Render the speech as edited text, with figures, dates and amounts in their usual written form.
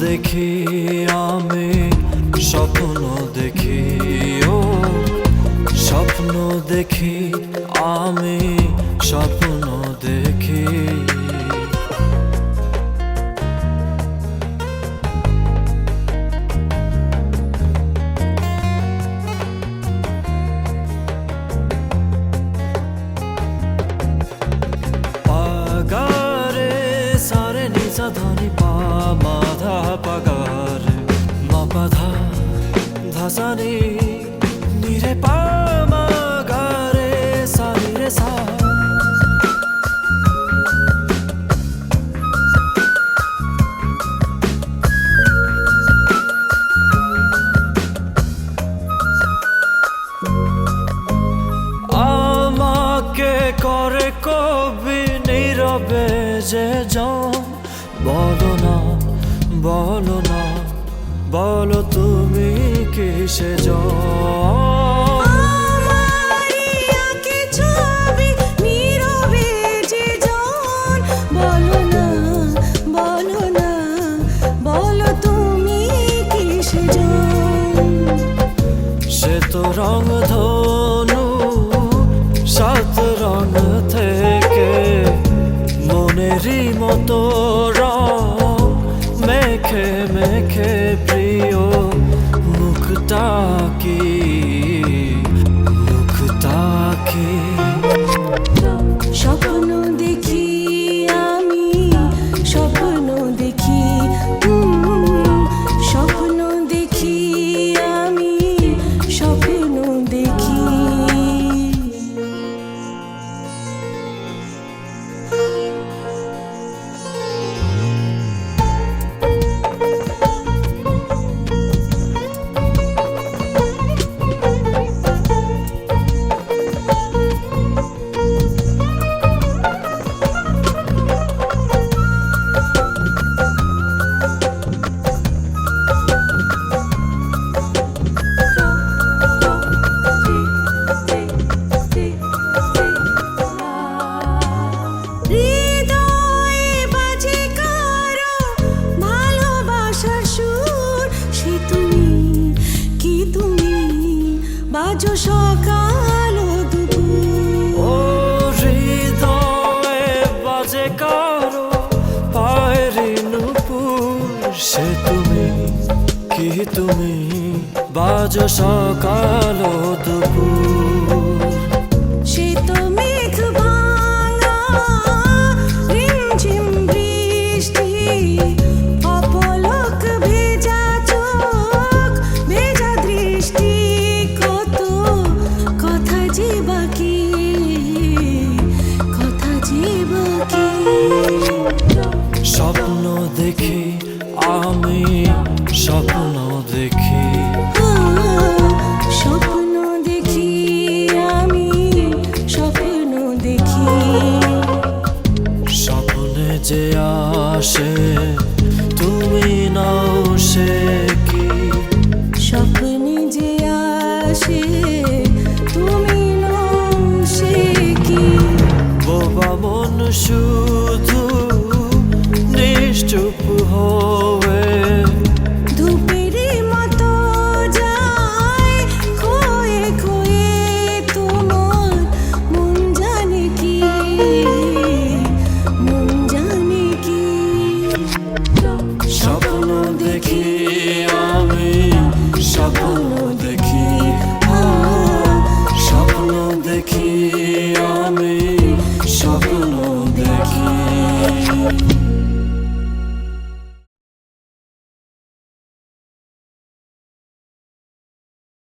দেখি আমি স্বপ্ন দেখি ও স্বপ্ন দেখি আমি স্বপ্ন দেখি পাগারে সারে নিসা ধনি পা মাধা পাগারে মা পাধা ধাসানি নিরে পা মাগারে সানি রে সা আমাকে করে কবি নীরবে যে জন বলো না বলো না বলো তুমি কিসে সে তো রং ধনু সাত রং থেকে মনেরই মতো রং মেখে মেখে প্রিয় মুখটা কি স্বপ্ন দেখি আমি স্বপ্ন দেখি স্বপ্ন দেখি আমি স্বপ্ন দেখি বাজো সকাল ও হৃদয়ে বাজে কারো পায়েরি নুপুর সে তুমি কি তুমি বাজো সকাল দুপুর সে তো মেঘ ভাঙা রিমঝিম বৃষ্টি অপলক ভেজা চোখ ভেজা দৃষ্টি কত কথা যে বাকি স্বপ্ন দেখি আমি স্বপ্ন দেখি স্বপ্ন দেখি আমি স্বপ্ন দেখি স্বপ্নে যে আসে তুমি নাও সে কি স্বপ্নে যে আসে তুমি নাও সে কি বোবা মন শুধু নিশ্চুপ হয়ে ধূপের মতো যায় খোয়ে খোয়ে তোমার মন জানে কি স্বপ্ন দেখি আমি স্বপ্ন দেখি স্বপ্ন দেখি আমি স্বপ্ন দেখি